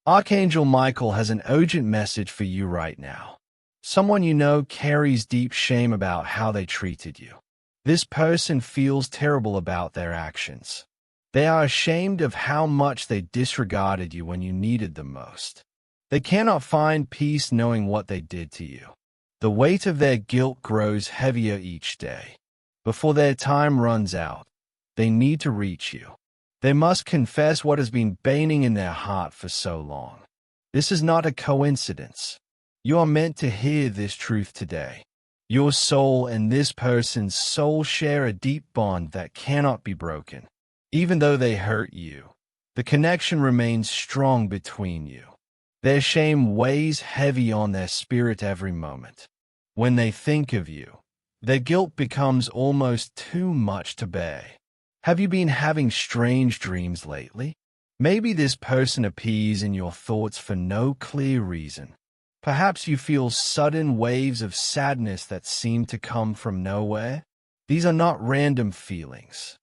Archangel Michael has an urgent message for you right now. Someone you know carries deep shame about how they treated you. This person feels terrible about their actions. They are ashamed of how much they disregarded you when you needed them most. They cannot find peace knowing what they did to you. The weight of their guilt grows heavier each day. Before their time runs out, they need to reach you. They must confess what has been burning in their heart for so long. This is not a coincidence. You are meant to hear this truth today. Your soul and this person's soul share a deep bond that cannot be broken. Even though they hurt you, the connection remains strong between you. Their shame weighs heavy on their spirit every moment. When they think of you, their guilt becomes almost too much to bear. Have you been having strange dreams lately? Maybe this person appears in your thoughts for no clear reason. Perhaps you feel sudden waves of sadness that seem to come from nowhere. These are not random feelings.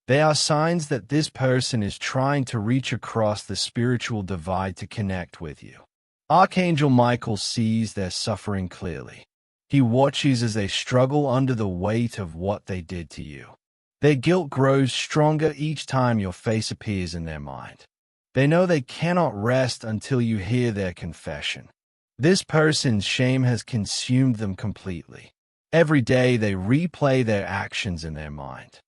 They are signs that this person is trying to reach across the spiritual divide to connect with you. Archangel Michael sees their suffering clearly. He watches as they struggle under the weight of what they did to you. Their guilt grows stronger each time your face appears in their mind. They know they cannot rest until you hear their confession. This person's shame has consumed them completely. Every day they replay their actions in their mind.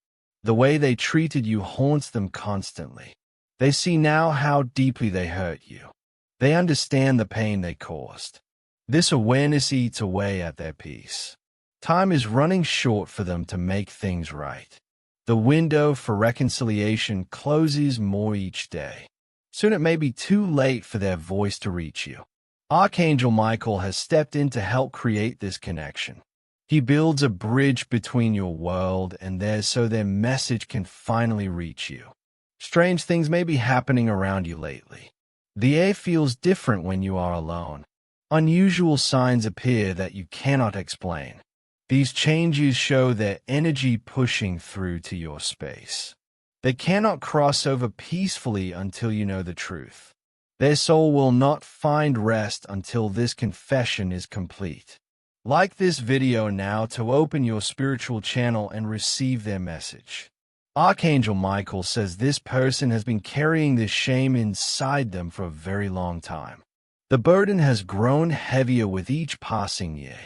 The way they treated you haunts them constantly. They see now how deeply they hurt you. They understand the pain they caused. This awareness eats away at their peace. Time is running short for them to make things right. The window for reconciliation closes more each day. Soon it may be too late for their voice to reach you. Archangel Michael has stepped in to help create this connection. He builds a bridge between your world and theirs so their message can finally reach you. Strange things may be happening around you lately. The air feels different when you are alone. Unusual signs appear that you cannot explain. These changes show their energy pushing through to your space. They cannot cross over peacefully until you know the truth. Their soul will not find rest until this confession is complete. Like this video now to open your spiritual channel and receive their message. Archangel Michael says this person has been carrying this shame inside them for a very long time. The burden has grown heavier with each passing year.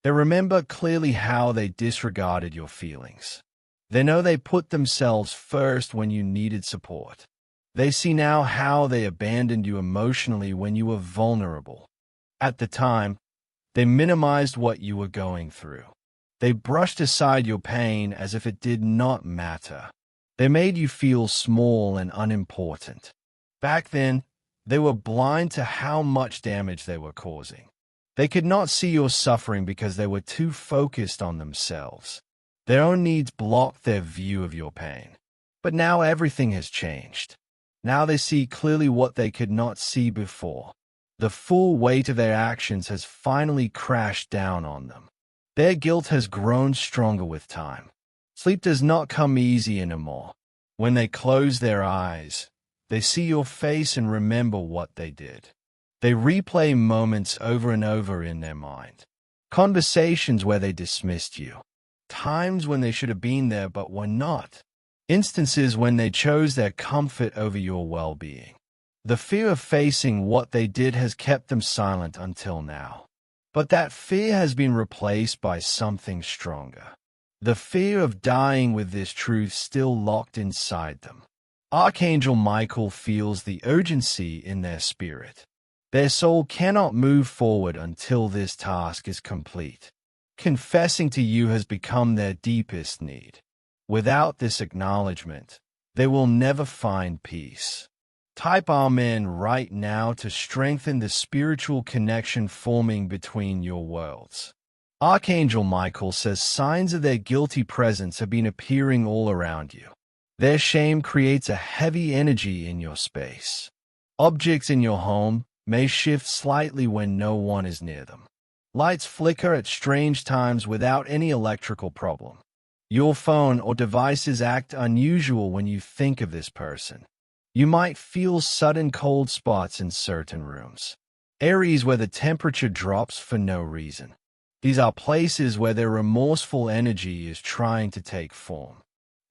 They remember clearly how they disregarded your feelings. They know they put themselves first when you needed support. They see now how they abandoned you emotionally when you were vulnerable. At the time, they minimized what you were going through. They brushed aside your pain as if it did not matter. They made you feel small and unimportant. Back then, they were blind to how much damage they were causing. They could not see your suffering because they were too focused on themselves. Their own needs blocked their view of your pain. But now everything has changed. Now they see clearly what they could not see before. The full weight of their actions has finally crashed down on them. Their guilt has grown stronger with time. Sleep does not come easy anymore. When they close their eyes, they see your face and remember what they did. They replay moments over and over in their mind. Conversations where they dismissed you. Times when they should have been there but were not. Instances when they chose their comfort over your well-being. The fear of facing what they did has kept them silent until now. But that fear has been replaced by something stronger. The fear of dying with this truth still locked inside them. Archangel Michael feels the urgency in their spirit. Their soul cannot move forward until this task is complete. Confessing to you has become their deepest need. Without this acknowledgement, they will never find peace. Type Amen right now to strengthen the spiritual connection forming between your worlds. Archangel Michael says signs of their guilty presence have been appearing all around you. Their shame creates a heavy energy in your space. Objects in your home may shift slightly when no one is near them. Lights flicker at strange times without any electrical problem. Your phone or devices act unusual when you think of this person. You might feel sudden cold spots in certain rooms, areas where the temperature drops for no reason. These are places where their remorseful energy is trying to take form.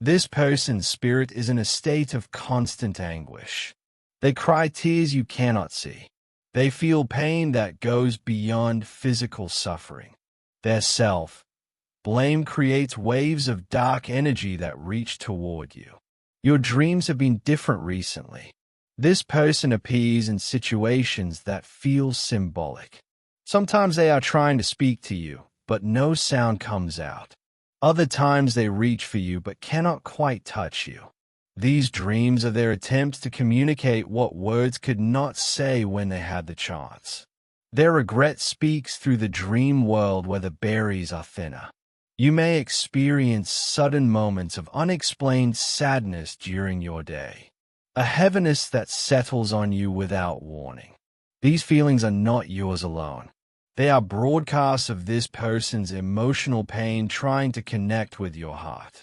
This person's spirit is in a state of constant anguish. They cry tears you cannot see. They feel pain that goes beyond physical suffering. Their self-blame creates waves of dark energy that reach toward you. Your dreams have been different recently. This person appears in situations that feel symbolic. Sometimes they are trying to speak to you, but no sound comes out. Other times they reach for you but cannot quite touch you. These dreams are their attempts to communicate what words could not say when they had the chance. Their regret speaks through the dream world where the berries are thinner. You may experience sudden moments of unexplained sadness during your day, a heaviness that settles on you without warning. These feelings are not yours alone. They are broadcasts of this person's emotional pain trying to connect with your heart.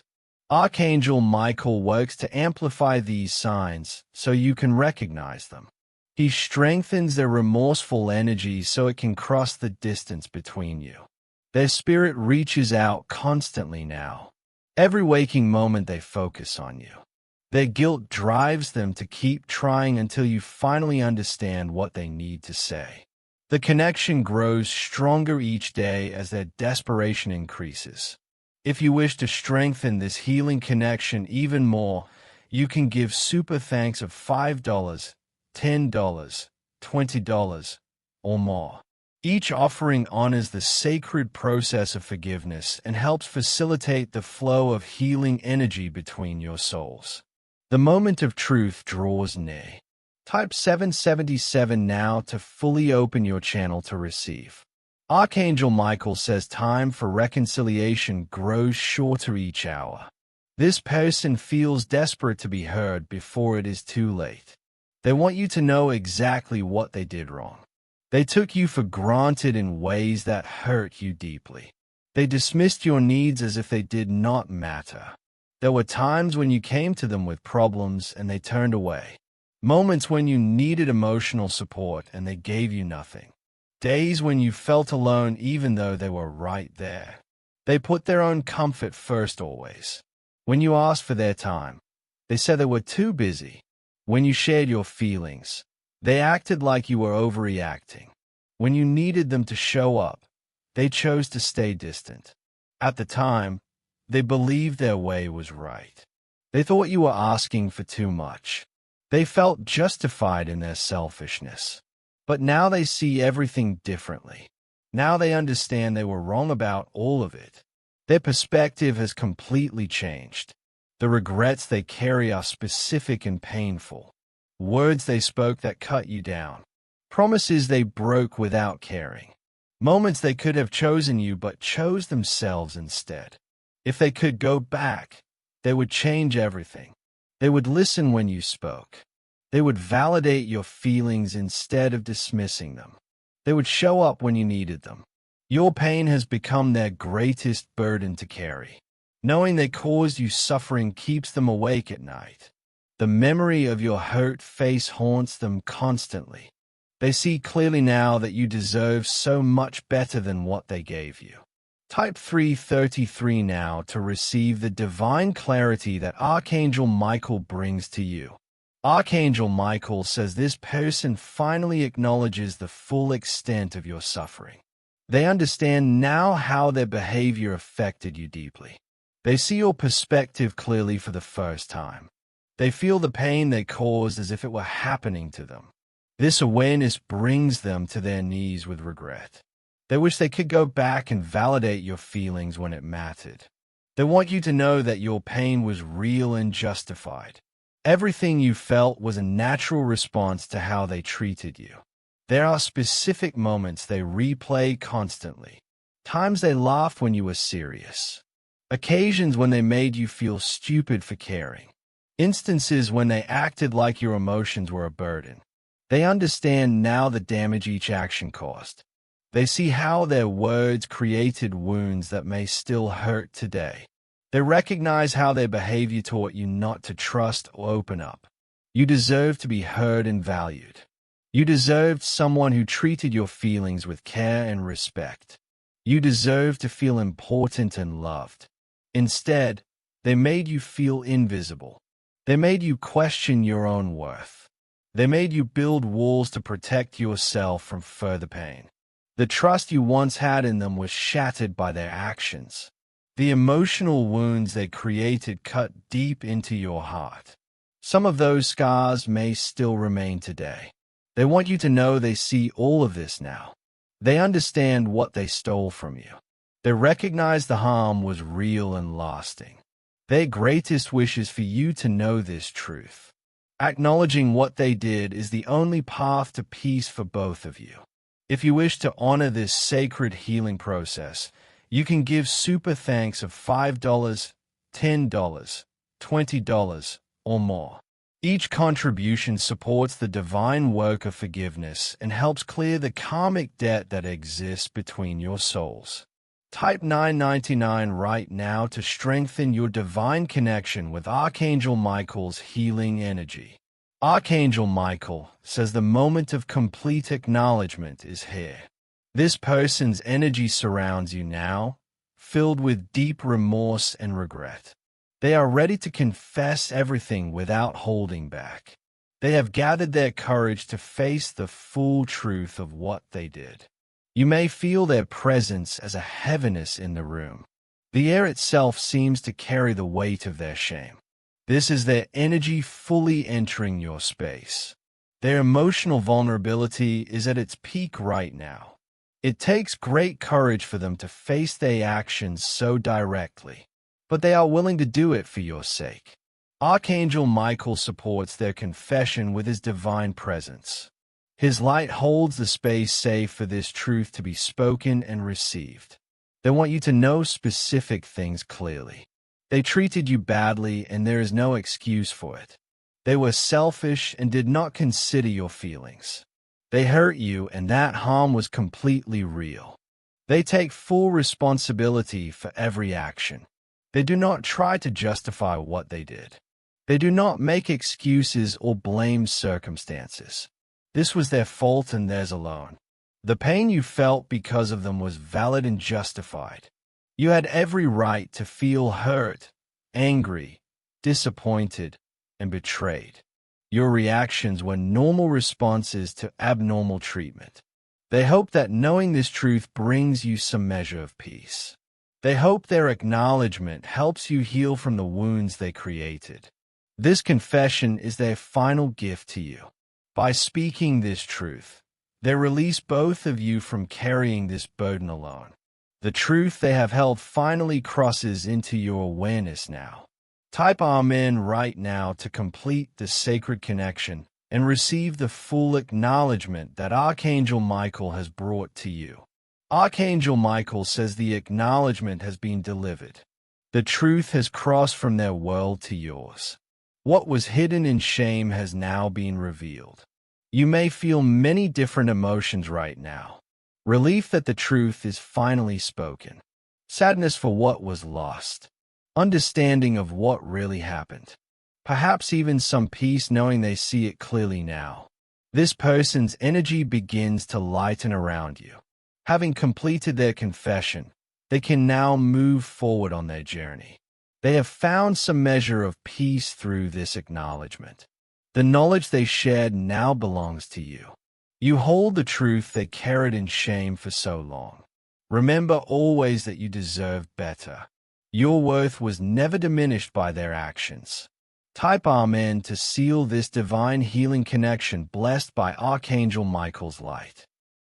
Archangel Michael works to amplify these signs so you can recognize them. He strengthens their remorseful energy so it can cross the distance between you. Their spirit reaches out constantly now. Every waking moment they focus on you. Their guilt drives them to keep trying until you finally understand what they need to say. The connection grows stronger each day as their desperation increases. If you wish to strengthen this healing connection even more, you can give super thanks of $5, $10, $20, or more. Each offering honors the sacred process of forgiveness and helps facilitate the flow of healing energy between your souls. The moment of truth draws near. Type 777 now to fully open your channel to receive. Archangel Michael says time for reconciliation grows shorter each hour. This person feels desperate to be heard before it is too late. They want you to know exactly what they did wrong. They took you for granted in ways that hurt you deeply. They dismissed your needs as if they did not matter. There were times when you came to them with problems and they turned away. Moments when you needed emotional support and they gave you nothing. Days when you felt alone even though they were right there. They put their own comfort first always. When you asked for their time, they said they were too busy. When you shared your feelings, they acted like you were overreacting. When you needed them to show up, they chose to stay distant. At the time, they believed their way was right. They thought you were asking for too much. They felt justified in their selfishness. But now they see everything differently. Now they understand they were wrong about all of it. Their perspective has completely changed. The regrets they carry are specific and painful. Words they spoke that cut you down. Promises they broke without caring. Moments they could have chosen you but chose themselves instead. If they could go back, they would change everything. They would listen when you spoke. They would validate your feelings instead of dismissing them. They would show up when you needed them. Your pain has become their greatest burden to carry. Knowing they caused you suffering keeps them awake at night. The memory of your hurt face haunts them constantly. They see clearly now that you deserve so much better than what they gave you. Type 333 now to receive the divine clarity that Archangel Michael brings to you. Archangel Michael says this person finally acknowledges the full extent of your suffering. They understand now how their behavior affected you deeply. They see your perspective clearly for the first time. They feel the pain they caused as if it were happening to them. This awareness brings them to their knees with regret. They wish they could go back and validate your feelings when it mattered. They want you to know that your pain was real and justified. Everything you felt was a natural response to how they treated you. There are specific moments they replay constantly. Times they laughed when you were serious. Occasions when they made you feel stupid for caring. Instances when they acted like your emotions were a burden. They understand now the damage each action caused. They see how their words created wounds that may still hurt today. They recognize how their behavior taught you not to trust or open up. You deserve to be heard and valued. You deserved someone who treated your feelings with care and respect. You deserve to feel important and loved. Instead, they made you feel invisible. They made you question your own worth. They made you build walls to protect yourself from further pain. The trust you once had in them was shattered by their actions. The emotional wounds they created cut deep into your heart. Some of those scars may still remain today. They want you to know they see all of this now. They understand what they stole from you. They recognize the harm was real and lasting. Their greatest wish is for you to know this truth. Acknowledging what they did is the only path to peace for both of you. If you wish to honor this sacred healing process, you can give super thanks of $5, $10, $20, or more. Each contribution supports the divine work of forgiveness and helps clear the karmic debt that exists between your souls. Type $9.99 right now to strengthen your divine connection with Archangel Michael's healing energy. Archangel Michael says the moment of complete acknowledgement is here. This person's energy surrounds you now, filled with deep remorse and regret. They are ready to confess everything without holding back. They have gathered their courage to face the full truth of what they did. You may feel their presence as a heaviness in the room. The air itself seems to carry the weight of their shame. This is their energy fully entering your space. Their emotional vulnerability is at its peak right now. It takes great courage for them to face their actions so directly, but they are willing to do it for your sake. Archangel Michael supports their confession with his divine presence. His light holds the space safe for this truth to be spoken and received. They want you to know specific things clearly. They treated you badly, and there is no excuse for it. They were selfish and did not consider your feelings. They hurt you, and that harm was completely real. They take full responsibility for every action. They do not try to justify what they did. They do not make excuses or blame circumstances. This was their fault and theirs alone. The pain you felt because of them was valid and justified. You had every right to feel hurt, angry, disappointed, and betrayed. Your reactions were normal responses to abnormal treatment. They hope that knowing this truth brings you some measure of peace. They hope their acknowledgement helps you heal from the wounds they created. This confession is their final gift to you. By speaking this truth, they release both of you from carrying this burden alone. The truth they have held finally crosses into your awareness now. Type Amen right now to complete the sacred connection and receive the full acknowledgement that Archangel Michael has brought to you. Archangel Michael says the acknowledgement has been delivered. The truth has crossed from their world to yours. What was hidden in shame has now been revealed. You may feel many different emotions right now. Relief that the truth is finally spoken. Sadness for what was lost. Understanding of what really happened. Perhaps even some peace knowing they see it clearly now. This person's energy begins to lighten around you. Having completed their confession, they can now move forward on their journey. They have found some measure of peace through this acknowledgement. The knowledge they shared now belongs to you. You hold the truth they carried in shame for so long. Remember always that you deserve better. Your worth was never diminished by their actions. Type Amen to seal this divine healing connection blessed by Archangel Michael's light.